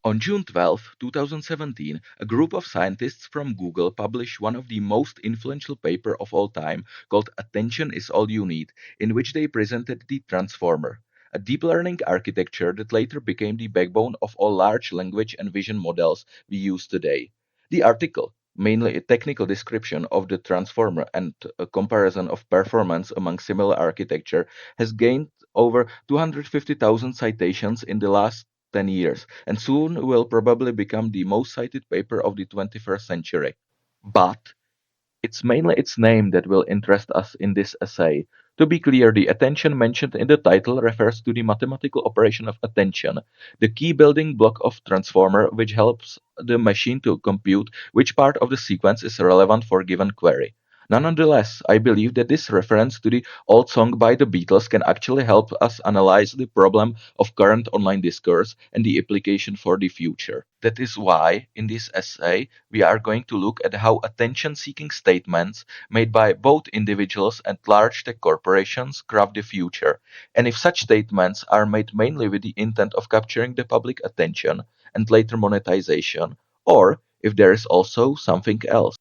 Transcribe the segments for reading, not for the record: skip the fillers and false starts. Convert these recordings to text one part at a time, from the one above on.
On June 12, 2017, a group of scientists from Google published one of the most influential papers of all time called Attention is All You Need, in which they presented the Transformer, a deep learning architecture that later became the backbone of all large language and vision models we use today. The article, mainly a technical description of the Transformer and a comparison of performance among similar architecture, has gained over 250,000 citations in the last 10 years, and soon will probably become the most cited paper of the 21st century. But it's mainly its name that will interest us in this essay. To be clear, the attention mentioned in the title refers to the mathematical operation of attention, the key building block of transformer which helps the machine to compute which part of the sequence is relevant for given query. Nonetheless, I believe that this reference to the old song by the Beatles can actually help us analyze the problem of current online discourse and the application for the future. That is why, in this essay, we are going to look at how attention-seeking statements made by both individuals and large tech corporations craft the future, and if such statements are made mainly with the intent of capturing the public attention and later monetization, or if there is also something else.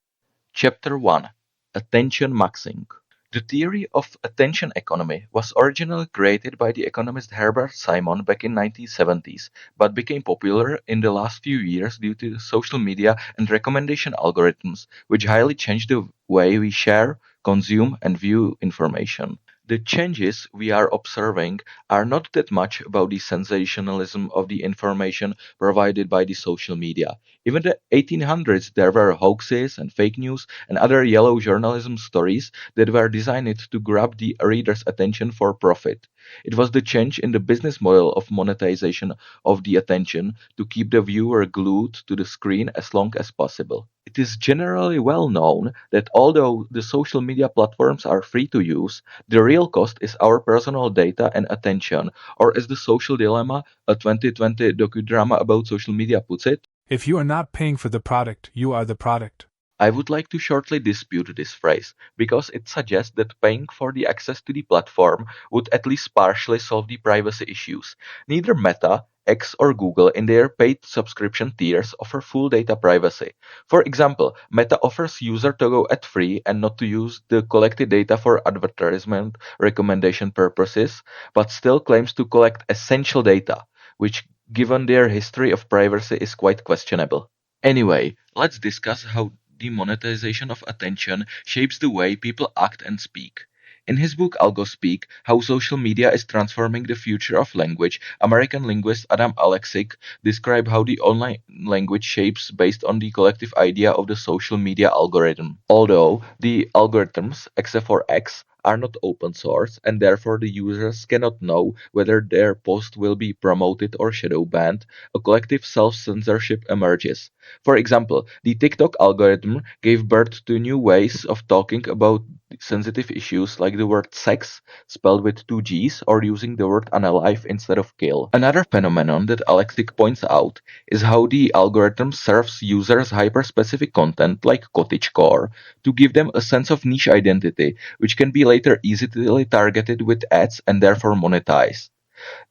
Chapter 1: Attention Maxing. The theory of attention economy was originally created by the economist Herbert Simon back in 1970s, but became popular in the last few years due to social media and recommendation algorithms, which highly changed the way we share, consume, and view information. The changes we are observing are not that much about the sensationalism of the information provided by the social media. Even in the 1800s, there were hoaxes and fake news and other yellow journalism stories that were designed to grab the reader's attention for profit. It was the change in the business model of monetization of the attention to keep the viewer glued to the screen as long as possible. It is generally well known that although the social media platforms are free to use, the real cost is our personal data and attention, or as the Social Dilemma, a 2020 docudrama about social media, puts it, if you are not paying for the product, you are the product. I would like to shortly dispute this phrase, because it suggests that paying for the access to the platform would at least partially solve the privacy issues. Neither Meta, X, or Google in their paid subscription tiers offer full data privacy. For example, Meta offers users to go ad-free and not to use the collected data for advertisement recommendation purposes, but still claims to collect essential data, which given their history of privacy is quite questionable. Anyway, let's discuss how the monetization of attention shapes the way people act and speak. In his book Algospeak, How Social Media is Transforming the Future of Language, American linguist Adam Alexic describes how the online language shapes based on the collective idea of the social media algorithm. Although the algorithms, except for X, are not open source, and therefore the users cannot know whether their post will be promoted or shadow banned, a collective self-censorship emerges. For example, the TikTok algorithm gave birth to new ways of talking about sensitive issues like the word sex, spelled with two G's, or using the word unalive instead of kill. Another phenomenon that Alexic points out is how the algorithm serves users hyper-specific content like cottagecore to give them a sense of niche identity, which can be later easily targeted with ads and therefore monetized.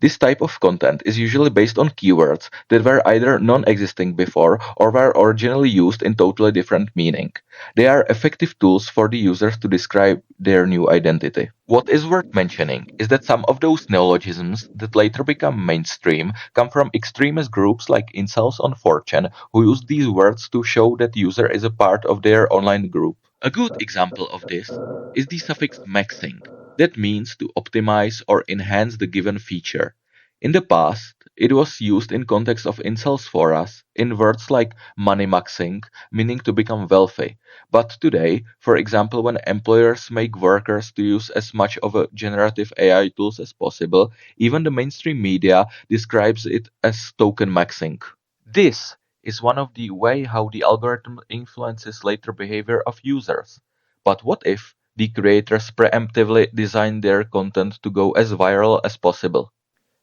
This type of content is usually based on keywords that were either non-existing before or were originally used in totally different meaning. They are effective tools for the users to describe their new identity. What is worth mentioning is that some of those neologisms that later become mainstream come from extremist groups like incels on 4chan who use these words to show that user is a part of their online group. A good example of this is the suffix maxing, that means to optimize or enhance the given feature. In the past, it was used in context of incels forums in words like money maxing, meaning to become wealthy. But today, for example, when employers make workers to use as much of a generative AI tools as possible, even the mainstream media describes it as token maxing. This is one of the way how the algorithm influences later behavior of users. But what if the creators preemptively design their content to go as viral as possible?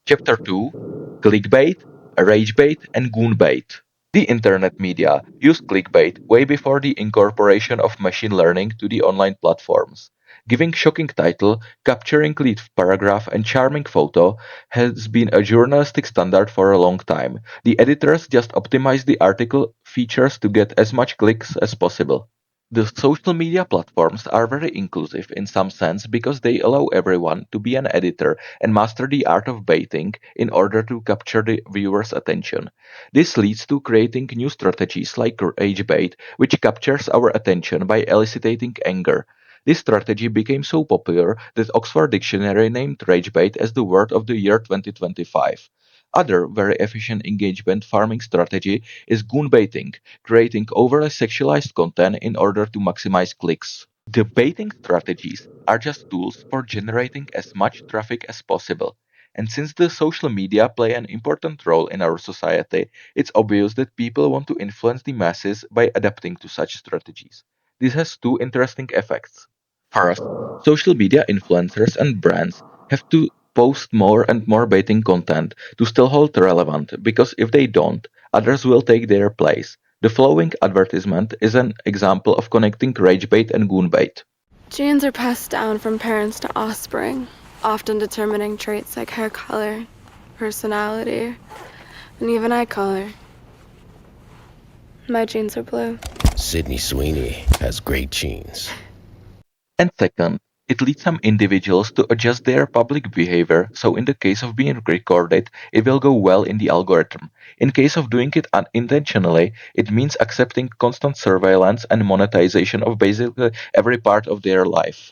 Chapter 2: Clickbait, Ragebait, and Goonbait. The internet media used clickbait way before the incorporation of machine learning to the online platforms. Giving shocking title, capturing lead paragraph, and charming photo has been a journalistic standard for a long time. The editors just optimize the article features to get as much clicks as possible. The social media platforms are very inclusive in some sense because they allow everyone to be an editor and master the art of baiting in order to capture the viewer's attention. This leads to creating new strategies like rage bait, which captures our attention by eliciting anger. This strategy became so popular that Oxford Dictionary named rage bait as the word of the year 2025. Other very efficient engagement farming strategy is goon baiting, creating overly sexualized content in order to maximize clicks. The baiting strategies are just tools for generating as much traffic as possible. And since the social media play an important role in our society, it's obvious that people want to influence the masses by adapting to such strategies. This has two interesting effects. First, social media influencers and brands have to post more and more baiting content to still hold relevant because if they don't, others will take their place. The following advertisement is an example of connecting rage bait and goon bait. Genes are passed down from parents to offspring, often determining traits like hair color, personality, and even eye color. My genes are blue. Sydney Sweeney has great genes. And second, it leads some individuals to adjust their public behavior, so in the case of being recorded, it will go well in the algorithm. In case of doing it unintentionally, it means accepting constant surveillance and monetization of basically every part of their life.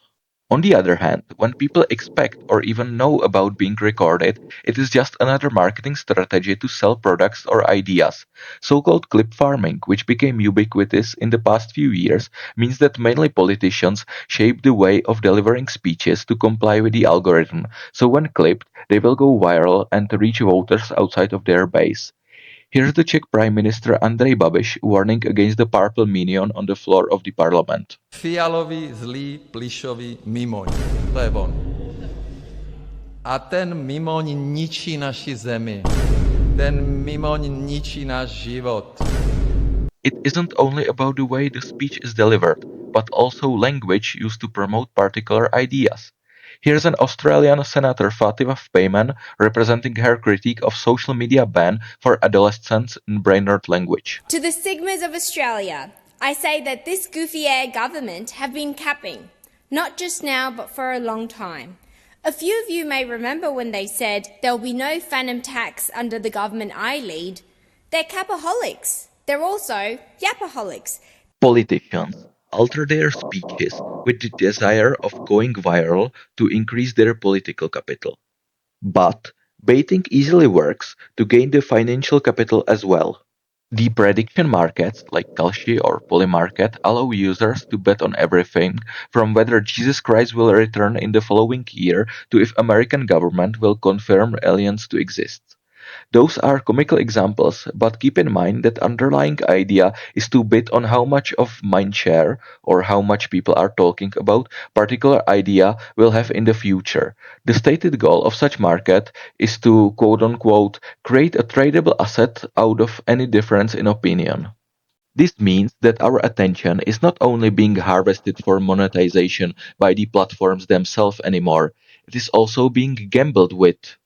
On the other hand, when people expect or even know about being recorded, it is just another marketing strategy to sell products or ideas. So-called clip farming, which became ubiquitous in the past few years, means that mainly politicians shape the way of delivering speeches to comply with the algorithm, so when clipped, they will go viral and reach voters outside of their base. Here's the Czech Prime Minister Andrej Babiš warning against the purple minion on the floor of the parliament. Fialový, zlý, plišový mimoň. To je on. A ten mimoň ničí naši zemi. Ten mimoň ničí náš život. It isn't only about the way the speech is delivered, but also language used to promote particular ideas. Here's an Australian Senator Fatima Payman representing her critique of social media ban for adolescents in brain-rot language. To the Sigmas of Australia, I say that this goofy air government have been capping, not just now but for a long time. A few of you may remember when they said there'll be no phantom tax under the government I lead. They're capaholics. They're also yapaholics. Politicians alter their speeches with the desire of going viral to increase their political capital. But baiting easily works to gain the financial capital as well. The prediction markets like Kalshi or Polymarket allow users to bet on everything from whether Jesus Christ will return in the following year to if American government will confirm aliens to exist. Those are comical examples, but keep in mind that underlying idea is to bet on how much of mindshare or how much people are talking about particular idea will have in the future. The stated goal of such market is to quote unquote create a tradable asset out of any difference in opinion. This means that our attention is not only being harvested for monetization by the platforms themselves anymore, it is also being gambled with.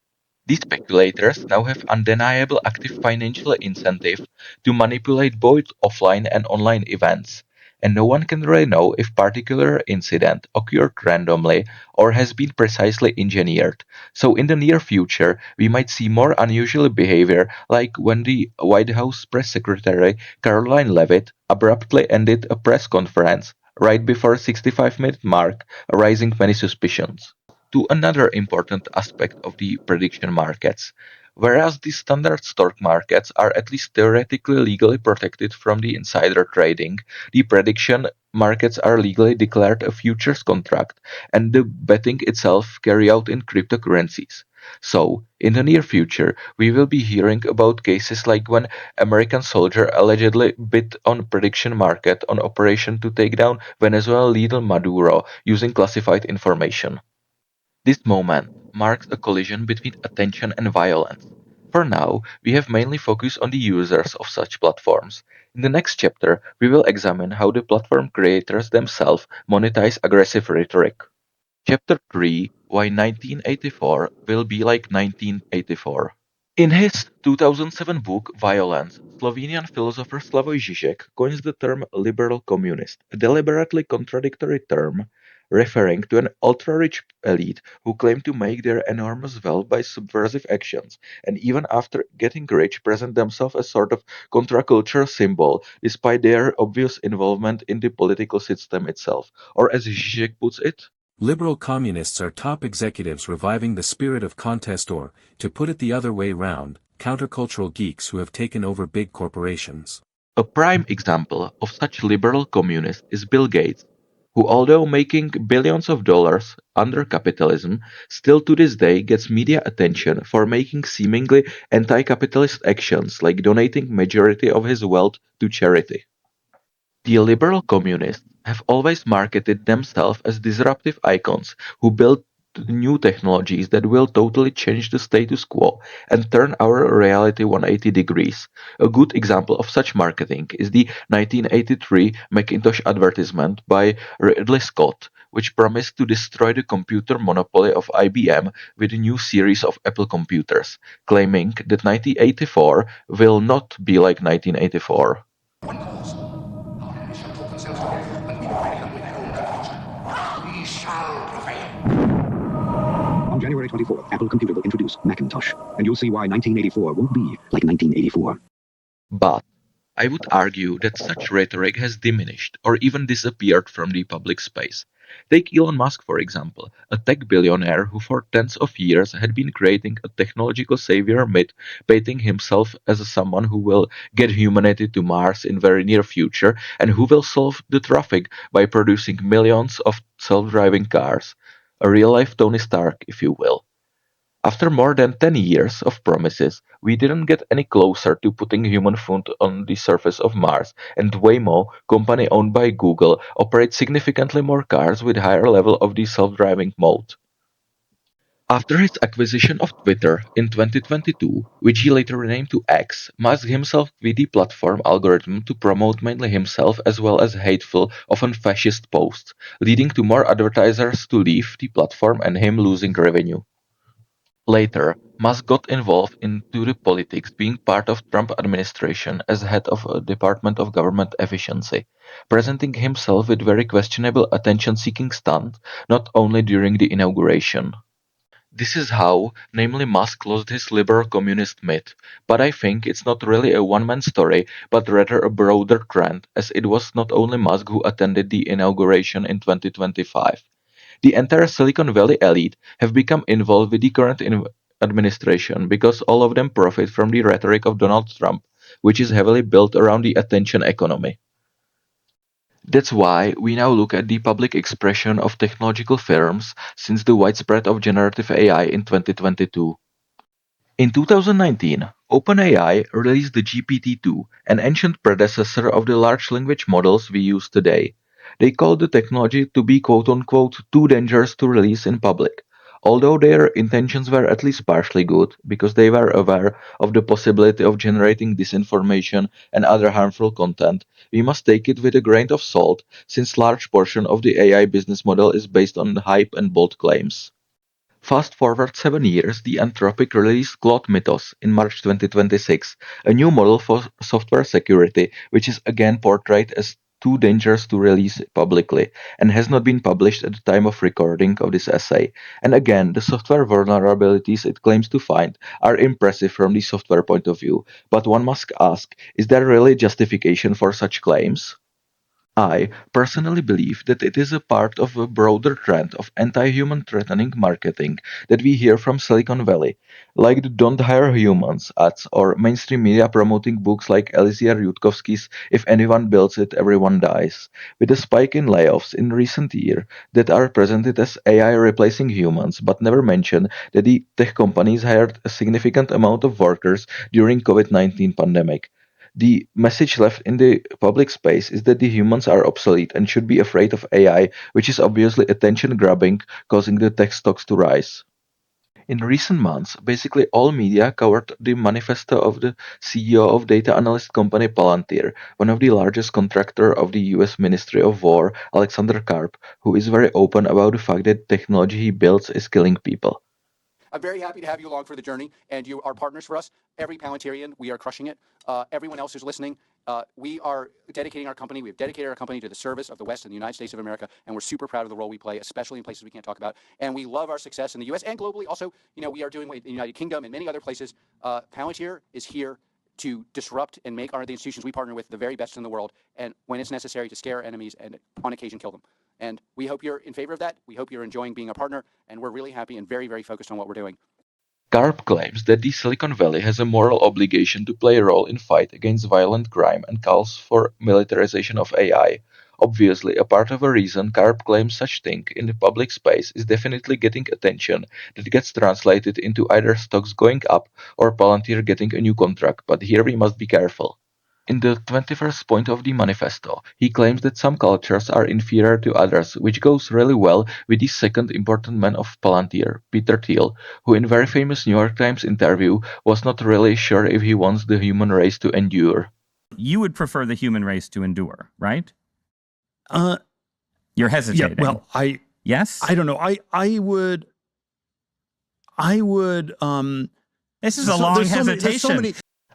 These speculators now have undeniable active financial incentive to manipulate both offline and online events, and no one can really know if particular incident occurred randomly or has been precisely engineered. So in the near future, we might see more unusual behavior like when the White House press secretary Caroline Leavitt abruptly ended a press conference right before 65-minute mark, raising many suspicions. To another important aspect of the prediction markets. Whereas the standard stock markets are at least theoretically legally protected from the insider trading, the prediction markets are legally declared a futures contract and the betting itself carried out in cryptocurrencies. So, in the near future, we will be hearing about cases like when American soldier allegedly bid on prediction market on operation to take down Venezuelan leader Maduro using classified information. This moment marks a collision between attention and violence. For now, we have mainly focused on the users of such platforms. In the next chapter, we will examine how the platform creators themselves monetize aggressive rhetoric. Chapter 3: Why 1984 Will Be Like 1984. In his 2007 book Violence, Slovenian philosopher Slavoj Žižek coins the term liberal communist, a deliberately contradictory term referring to an ultra-rich elite who claim to make their enormous wealth by subversive actions, and even after getting rich present themselves as sort of contracultural symbol despite their obvious involvement in the political system itself. Or as Žižek puts it, Liberal communists are top executives reviving the spirit of contest or, to put it the other way round, countercultural geeks who have taken over big corporations. a prime example of such liberal communist is Bill Gates, who although making billions of dollars under capitalism, still to this day gets media attention for making seemingly anti-capitalist actions like donating majority of his wealth to charity. The liberal communists have always marketed themselves as disruptive icons who build new technologies that will totally change the status quo and turn our reality 180 degrees. A good example of such marketing is the 1983 Macintosh advertisement by Ridley Scott, which promised to destroy the computer monopoly of IBM with a new series of Apple computers, claiming that 1984 will not be like 1984. On January 24th, Apple Computer will introduce Macintosh, and you'll see why 1984 won't be like 1984. But I would argue that such rhetoric has diminished or even disappeared from the public space. Take Elon Musk, for example, a tech billionaire who for tens of years had been creating a technological savior myth, painting himself as someone who will get humanity to Mars in very near future and who will solve the traffic by producing millions of self-driving cars. A real-life Tony Stark, if you will. After more than 10 years of promises, we didn't get any closer to putting human food on the surface of Mars, and Waymo, company owned by Google, operates significantly more cars with higher level of the self-driving mode. After his acquisition of Twitter in 2022, which he later renamed to X, Musk himself with the platform algorithm to promote mainly himself as well as hateful, often fascist posts, leading to more advertisers to leave the platform and him losing revenue. Later, Musk got involved into the politics, being part of Trump administration as head of a Department of Government Efficiency, presenting himself with very questionable attention-seeking stunt, not only during the inauguration. This is how, namely Musk lost his liberal communist myth, but I think it's not really a one-man story, but rather a broader trend, as it was not only Musk who attended the inauguration in 2025. The entire Silicon Valley elite have become involved with the current administration because all of them profit from the rhetoric of Donald Trump, which is heavily built around the attention economy. That's why we now look at the public expression of technological firms since the widespread of generative AI in 2022. In 2019, OpenAI released the GPT-2, an ancient predecessor of the large language models we use today. They called the technology to be quote-unquote too dangerous to release in public, although their intentions were at least partially good because they were aware of the possibility of generating disinformation and other harmful content. We must take it with a grain of salt since large portion of the AI business model is based on hype and bold claims. Fast forward 7 years, the Anthropic released Claude Mythos in March 2026, a new model for software security, which is again portrayed as too dangerous to release publicly, and has not been published at the time of recording of this essay. And again, the software vulnerabilities it claims to find are impressive from the software point of view, but one must ask, is there really justification for such claims? I personally believe that it is a part of a broader trend of anti-human threatening marketing that we hear from Silicon Valley, like the "Don't hire humans" ads or mainstream media promoting books like Eliezer Yudkowsky's "If anyone builds it, everyone dies," with a spike in layoffs in recent years that are presented as AI replacing humans, but never mention that the tech companies hired a significant amount of workers during COVID-19 pandemic. The message left in the public space is that the humans are obsolete and should be afraid of AI, which is obviously attention grabbing, causing the tech stocks to rise. In recent months, basically all media covered the manifesto of the CEO of data analyst company Palantir, one of the largest contractor of the US Ministry of War, Alexander Karp, who is very open about the fact that technology he builds is killing people. I'm very happy to have you along for the journey, and you are partners for us. Every Palantirian, we are crushing it. Everyone else who's listening, we are dedicating our company. We've dedicated our company to the service of the West and the United States of America, and we're super proud of the role we play, especially in places we can't talk about. And we love our success in the U.S. and globally. Also, we are doing in the United Kingdom and many other places. Palantir is here to disrupt and make the institutions we partner with the very best in the world, and when it's necessary, to scare enemies and on occasion kill them. And we hope you're in favor of that. We hope you're enjoying being a partner, and we're really happy and very, very focused on what we're doing. Karp claims that the Silicon Valley has a moral obligation to play a role in fight against violent crime and calls for militarization of AI. Obviously, a part of a reason Karp claims such thing in the public space is definitely getting attention that gets translated into either stocks going up or Palantir getting a new contract, but here we must be careful. In the 21st point of the manifesto, he claims that some cultures are inferior to others, which goes really well with the second important man of Palantir, Peter Thiel, who in very famous New York Times interview was not really sure if he wants the human race to endure. You would prefer the human race to endure, right? You're hesitating. Yeah, well, yes? I don't know. I would This is a long hesitation.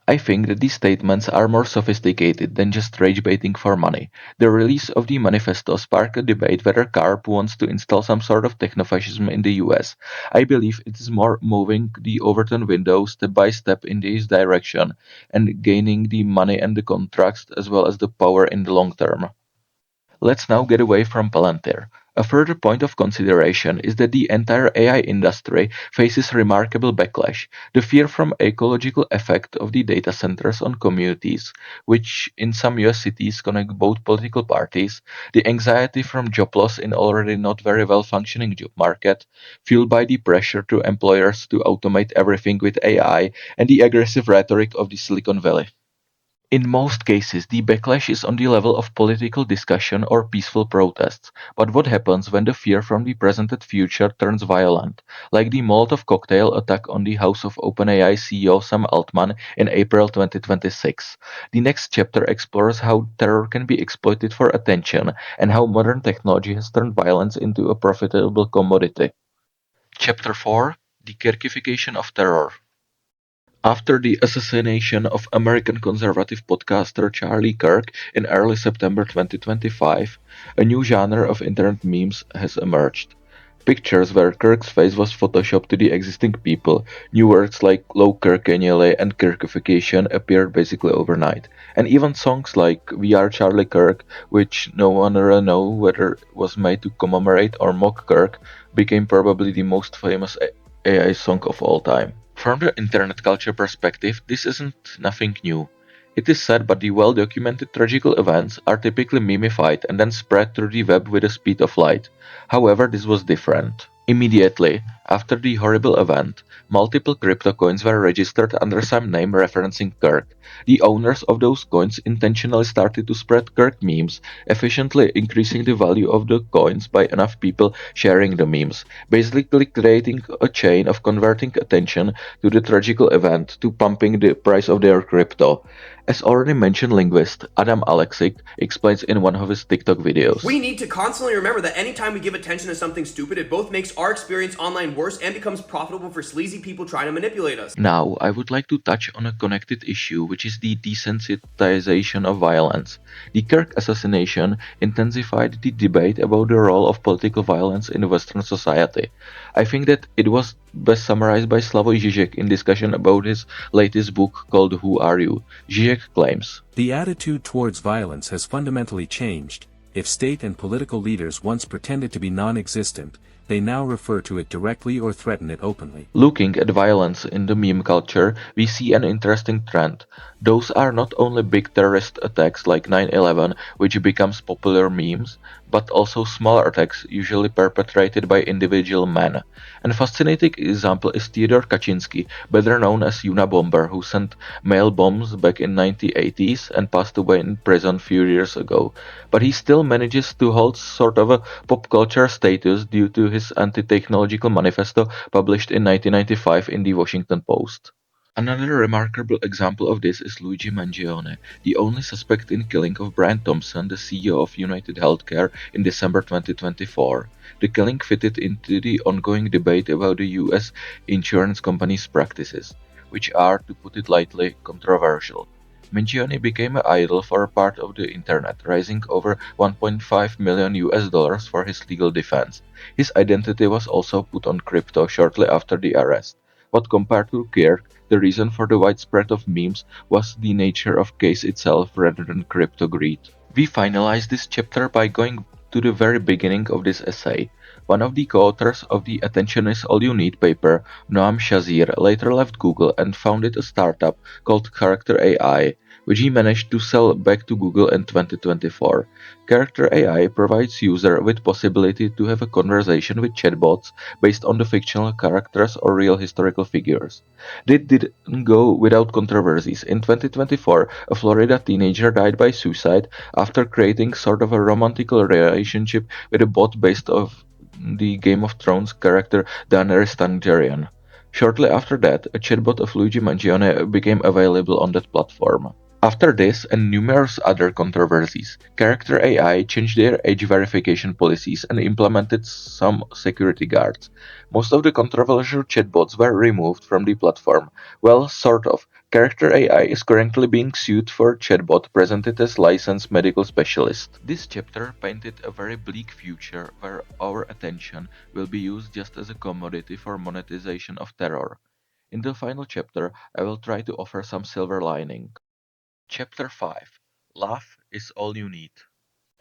I think that these statements are more sophisticated than just rage baiting for money. The release of the manifesto sparked a debate whether Karp wants to install some sort of technofascism in the US. I believe it is more moving the Overton window step by step in this direction and gaining the money and the contracts as well as the power in the long term. Let's now get away from Palantir. A further point of consideration is that the entire AI industry faces remarkable backlash. The fear from ecological effect of the data centers on communities, which in some US cities connect both political parties, the anxiety from job loss in already not very well functioning job market, fueled by the pressure to employers to automate everything with AI, and the aggressive rhetoric of the Silicon Valley. In most cases, the backlash is on the level of political discussion or peaceful protests. But what happens when the fear from the presented future turns violent, like the Molotov cocktail attack on the house of OpenAI CEO Sam Altman in April 2026? The next chapter explores how terror can be exploited for attention and how modern technology has turned violence into a profitable commodity. Chapter 4: Dekirkification of Terror. After the assassination of American conservative podcaster Charlie Kirk in early September 2025, a new genre of internet memes has emerged. Pictures where Kirk's face was photoshopped to the existing people, new words like low Kirkaniale and Kirkification appeared basically overnight. And even songs like We Are Charlie Kirk, which no one really knows whether was made to commemorate or mock Kirk, became probably the most famous AI song of all time. From the internet culture perspective, this isn't nothing new. It is sad, but the well-documented tragical events are typically memified and then spread through the web with the speed of light. However, this was different. Immediately after the horrible event, multiple crypto coins were registered under some name referencing Kirk. The owners of those coins intentionally started to spread Kirk memes, efficiently increasing the value of the coins by enough people sharing the memes, basically creating a chain of converting attention to the tragical event to pumping the price of their crypto. As already mentioned, linguist Adam Alexic explains in one of his TikTok videos. We need to constantly remember that anytime we give attention to something stupid, it both makes our experience online worse and becomes profitable for sleazy people trying to manipulate us. Now, I would like to touch on a connected issue, which is the desensitization of violence. The Kirk assassination intensified the debate about the role of political violence in Western society. I think that it was best summarized by Slavoj Žižek in discussion about his latest book called Who Are You? Žižek claims, "The attitude towards violence has fundamentally changed. If state and political leaders once pretended to be non-existent, they now refer to it directly or threaten it openly." Looking at violence in the meme culture, we see an interesting trend. Those are not only big terrorist attacks like 9/11, which becomes popular memes, but also smaller attacks usually perpetrated by individual men. A fascinating example is Theodore Kaczynski, better known as Unabomber, who sent mail bombs back in 1980s and passed away in prison a few years ago. But he still manages to hold sort of a pop culture status due to his anti-technological manifesto published in 1995 in the Washington Post. Another remarkable example of this is Luigi Mangione, the only suspect in killing of Brian Thompson, the CEO of United Healthcare, in December 2024. The killing fitted into the ongoing debate about the US insurance companies' practices, which are, to put it lightly, controversial. Mangione became an idol for a part of the internet, raising over $1.5 million US for his legal defense. His identity was also put on crypto shortly after the arrest. But compared to Kirk, the reason for the widespread of memes was the nature of case itself rather than crypto greed. We finalize this chapter by going to the very beginning of this essay. One of the co-authors of the Attention is All You Need paper, Noam Shazir, later left Google and founded a startup called Character AI, which he managed to sell back to Google in 2024. Character AI provides user with possibility to have a conversation with chatbots based on the fictional characters or real historical figures. This didn't go without controversies. In 2024, a Florida teenager died by suicide after creating sort of a romantic relationship with a bot based off the Game of Thrones character Daenerys Targaryen. Shortly after that, a chatbot of Luigi Mangione became available on that platform. After this and numerous other controversies, Character AI changed their age verification policies and implemented some security guards. Most of the controversial chatbots were removed from the platform. Well, sort of. Character AI is currently being sued for chatbot presented as licensed medical specialist. This chapter painted a very bleak future where our attention will be used just as a commodity for monetization of terror. In the final chapter, I will try to offer some silver lining. Chapter 5: Love is all you need.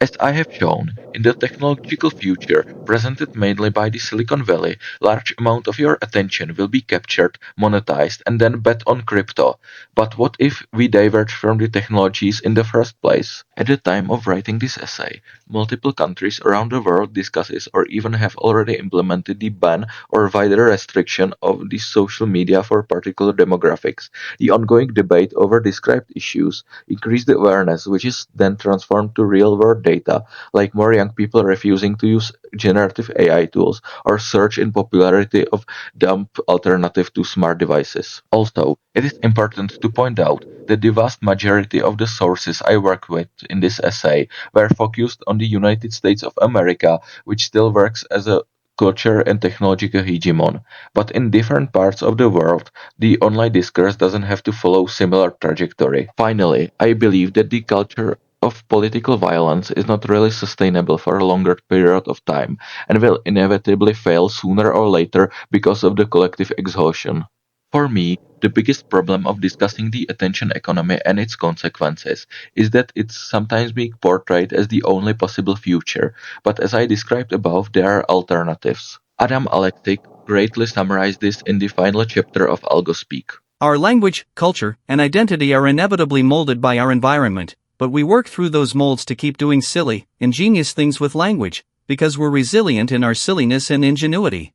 As I have shown, in the technological future, presented mainly by the Silicon Valley, large amount of your attention will be captured, monetized, and then bet on crypto. But what if we diverge from the technologies in the first place? At the time of writing this essay, multiple countries around the world discusses or even have already implemented the ban or wider restriction of the social media for particular demographics. The ongoing debate over described issues increased the awareness, which is then transformed to real-world data, like more young people refusing to use generative AI tools or surge in popularity of dumb alternative to smart devices. Also, it is important to point out that the vast majority of the sources I work with in this essay were focused on the United States of America, which still works as a culture and technological hegemon. But in different parts of the world, the online discourse doesn't have to follow similar trajectory. Finally, I believe that the culture of political violence is not really sustainable for a longer period of time and will inevitably fail sooner or later because of the collective exhaustion. For me, the biggest problem of discussing the attention economy and its consequences is that it's sometimes being portrayed as the only possible future, but as I described above, there are alternatives. Adam Alexik greatly summarized this in the final chapter of AlgoSpeak. Our language, culture, and identity are inevitably molded by our environment, but we work through those molds to keep doing silly, ingenious things with language, because we're resilient in our silliness and ingenuity.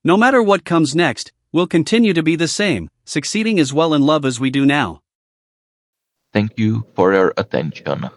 No matter what comes next, we'll continue to be the same, succeeding as well in love as we do now. Thank you for your attention.